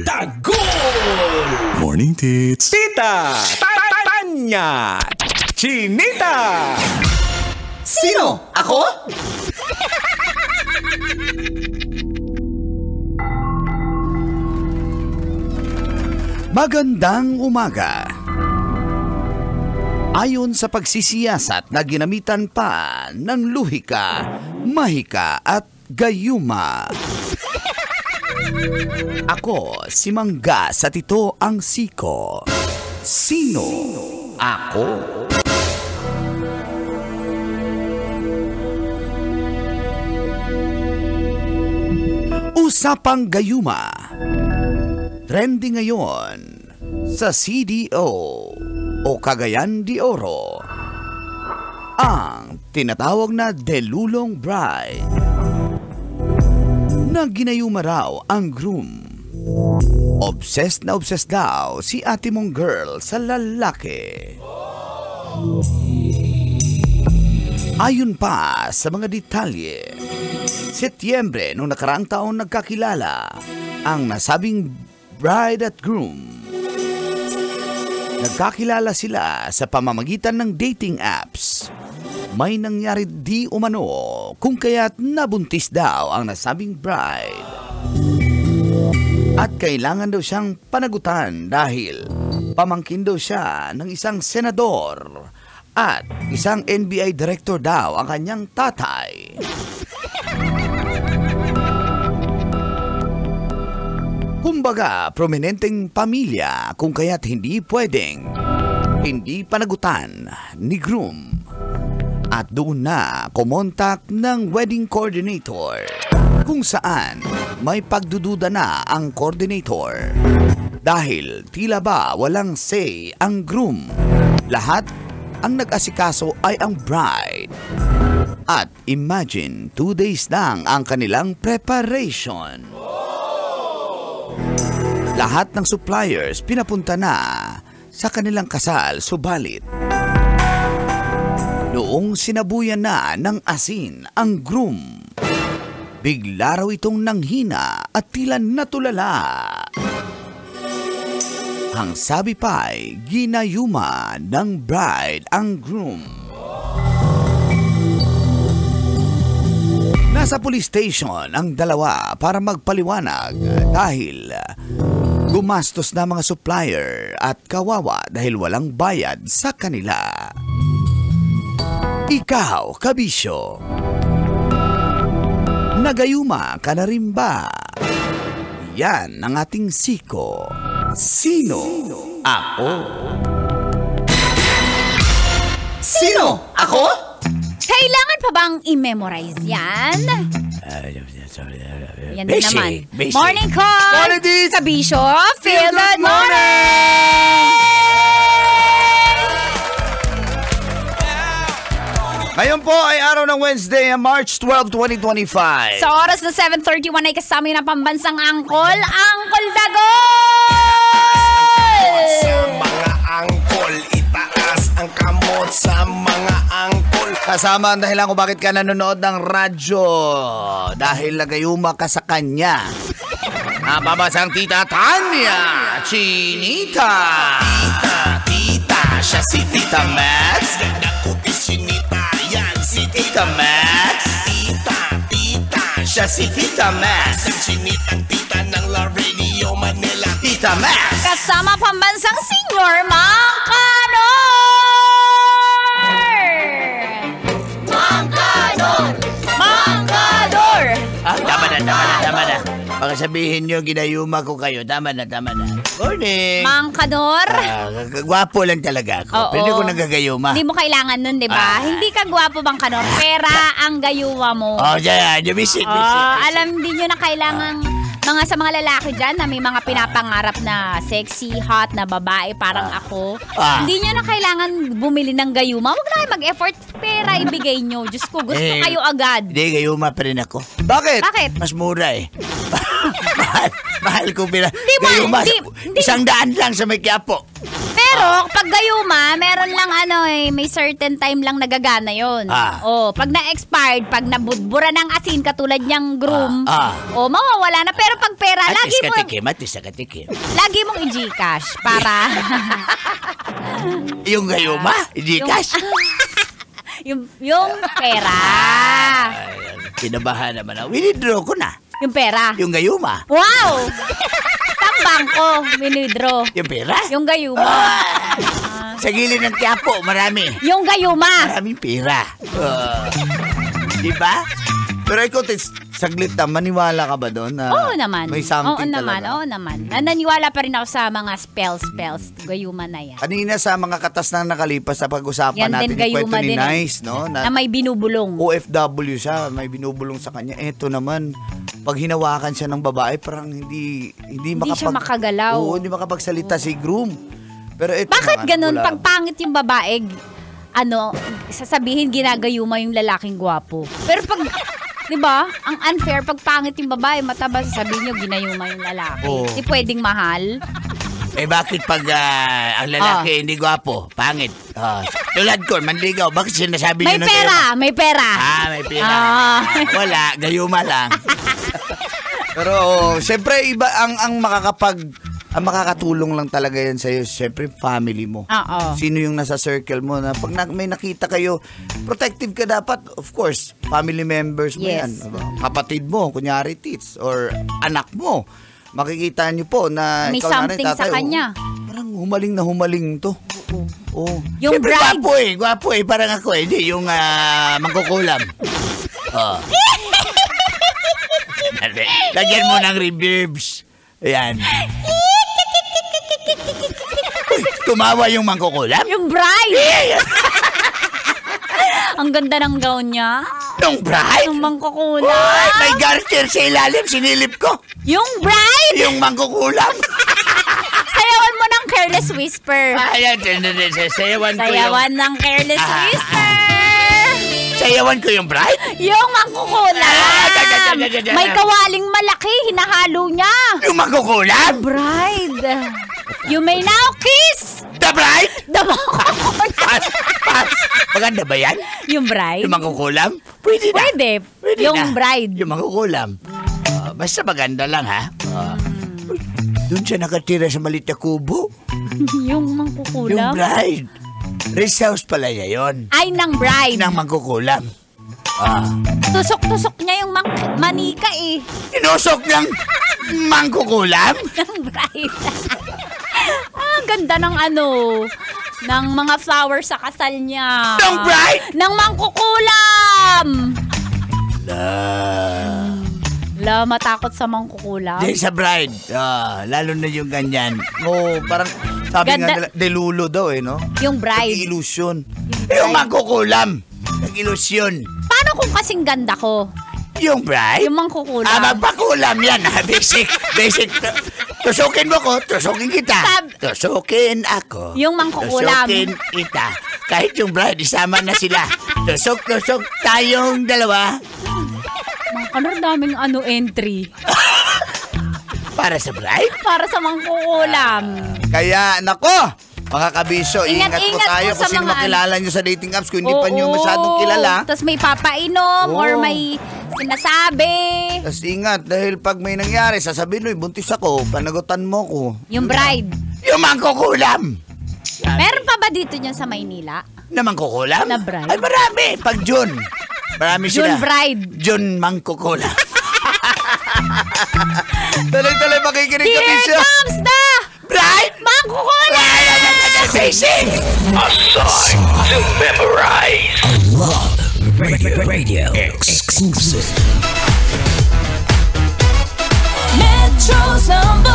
Tagol! Morning, tits. Tita! Tanya! Chinita! Sino? Ako? Magandang umaga. Ayon sa pagsisiyasat na ginamitan pa ng luhika, mahika at gayuma. Ako si Manggas at ito ang Siko. Sino ako? Usapang gayuma. Trending ngayon sa CDO o Cagayan de Oro ang tinatawag na delulong bride na ginayuma raw ang groom. Obsessed na obsessed daw si ate mong girl sa lalaki. Ayon pa sa mga detalye, Setyembre noong nakaraang taon nagkakilala ang nasabing bride at groom. Nagkakilala sila sa pamamagitan ng dating apps. May nangyari di umano kung kaya't nabuntis daw ang nasabing bride. At kailangan daw siyang panagutan dahil pamangkin daw siya ng isang senador at isang NBI director daw ang kanyang tatay. Kumbaga, prominenteng pamilya kung kaya't hindi panagutan ni groom. At doon na kumontak ng wedding coordinator kung saan may pagdududa na ang coordinator. Dahil tila ba walang say ang groom. Lahat ang nag-asikaso ay ang bride. At imagine, 2 days lang ang kanilang preparation. Lahat ng suppliers pinapunta na sa kanilang kasal, subalit noong sinabuyan na ng asin ang groom, bigla raw itong nanghina at tila natulala. Ang sabi pa'y ginayuma ng bride ang groom. Nasa police station ang dalawa para magpaliwanag dahil gumastos na mga supplier at kawawa dahil walang bayad sa kanila. Ikaw, kabisyo, nagayuma ka na rin ba? Yan ang ating Siko. Sino ako? Sino? Ako? Kailangan pa bang i-memorize yan? Yan din naman. Basic. Morning call! Qualities! Kabisyo, feel good morning! Ngayon po ay araw ng Wednesday, March 12, 2025. Sa oras na 7:31 ay kasama yun ang pambansang angkol, Angkol Dagol! Sa mga angkol, itaas ang kamot sa mga angkol. Kasama ang dahilan kung bakit ka nanonood ng radyo. Dahil nagayuma ka sa kanya. Nababasang Tita Tanya Chinita. Tita, siya si Tita Max. Ganda ko isinita yan si Tita Max. Tita, Siya si Tita Max. ang sinitang tita ng La Radio Manila. Tita Max. Kasama pambansang senior, Mangkanor! Mangkanor! Tama na. Baka sabihin nyo, ginayuma ko kayo. Tama na. Morning. Mangkanor? Gwapo lang talaga ako. Oo. Pwede ko nagagayuma. Hindi mo kailangan nun, di ba? Hindi ka gwapo, Mangkanor. Pera ang gayuwa mo. Bisit. Alam din nyo na kailangan sa mga lalaki dyan na may mga pinapangarap na sexy, hot na babae parang ako. Hindi nyo na kailangan bumili ng gayuma. Huwag na kayo mag-effort. Pera ibigay nyo. Diyos ko, gusto kayo agad. Hindi, gayuma pa rin ako. Bakit? Mas mura eh. mahal ko pila. Gayuma, hindi. 100 lang sa may Quiapo. Pero Pero pag gayuma, meron lang may certain time lang nagagana yon. Pag na-expired, pag nabudbura ng asin katulad niyang groom, mawawala na. Pero pag pera, Atis katikim. lagi mong i-Gcash para Yung gayuma, Gcash. yung pera. Kinabahan naman ako. Winidraw ko na. Yung pera. Yung gayuma. Wow! Sa bangko, minidro. Yung pera? Yung gayuma. Sa gilid ng Quiapo, marami. Yung gayuma. Maraming pera. Di ba? Pero ikaw, saglit na, maniwala ka ba doon? Oo naman. May something Oo naman. Naniniwala pa rin ako sa mga spells. Gayuma na yan. Kanina sa mga katas na nakalipas sa pag-usapan Yan natin din, yung kwento ni gayuma din, Nice, no? Na may binubulong. OFW siya, may binubulong sa kanya. Eto naman, pag hinawakan siya ng babae, parang hindi siya makagalaw. Oo, hindi makapagsalita si groom. Pero eto Bakit naman, ganun? wala. Pag pangit yung babae, sasabihin ginagayuma yung lalaking gwapo. Pero pag, di ba, ang unfair, pag pangit yung babae, mataba, sasabihin nyo, ginayuma yung lalaki. Oo. Di pwedeng mahal. Bakit pag ang lalaki hindi gwapo, pangit? Tulad ko, manligaw, bakit sinasabi May nyo pera, may pera. may pera. Wala, gayuma lang. Pero, syempre, iba ang makakatulong lang talaga yan sa'yo, syempre, family mo. Oo. Sino yung nasa circle mo na pag may nakita kayo, protective ka dapat, of course, family members mo yan. Kapatid mo, kunyari tits, or anak mo. Makikita nyo po na may ikaw something tatay, sa kanya. Parang humaling to. Oo. Yung Siyempre, bride. gwapo parang ako hindi, yung mangkukulam. Lagyan mo ng reverbs. Ayan. Uy, tumawa yung mangkukulam? Yung bride. Ang ganda ng gown niya. Yung bride? Yung mangkukulam. Uy, may garter sa ilalim, sinilip ko. Yung bride. Yung mangkukulam. Sayawan mo ng Careless Whisper. Ayan, sayawan ko yung... Sayawan ng Careless Whisper. Sayawan ko yung bride? Yung mangkukulam. May kawaling malaki, hinahalo niya. Yung mangkukulam? Bride. You may now kiss. The bride? The mangkukulam. Pass. Maganda ba yan? Yung bride? Yung mangkukulam? Pwede na. Pwede yung na. bride. Yung mangkukulam. Basta maganda lang, ha? Doon siya nakatira sa maliit na kubo. Yung mangkukulam? Yung bride. Rest house pala niya yun. Ay, ng bride. Ng mangkukulam. Tusok-tusok niya yung manika eh. Inusok ng mangkukulam? Ng bride. Ang ganda ng ng mga flowers sa kasal niya. Ng bride? Ng mangkukulam. Matakot sa mangkukulam. Di sa bride. Lalo na yung ganyan. Parang sabi nga nila, delulo daw no? Yung bride. Nag-illusion. Yung mangkukulam. Nag-illusion. Paano kung kasing ganda ko? Yung bride? Yung mangkukulam. Magpakulam yan. Basic. Tusukin mo ko, tusukin kita. Tusukin ako. Yung mangkukulam. Tusukin kita. Kahit yung bride, isama na sila. Tusok tayong dalawa. Mga daming entry. Para sa bride? Para sa mangkukulam. Kaya, nako! Mga kabisyo, ingat po Ingat tayo po kung sa sino mga makilala nyo sa dating apps. Kung hindi pa nyo masyadong kilala. Tapos may papainom or may sinasabi. Tapos ingat, dahil pag may nangyari, sasabihin mo, buntis ako, panagutan mo ko. Yung bride. Yung mangkukulam! Meron pa ba dito niyan sa Maynila? Na mangkukulam? Na bride? Ay, marami. Pag June. Marami sila. June bride. June mangkukulam. Tuloy-tuloy makikinig ka, Here Bisyo. comes the Bride! mangkukulam! Basic! A sign to memorize. Radio exclusive. Metro's number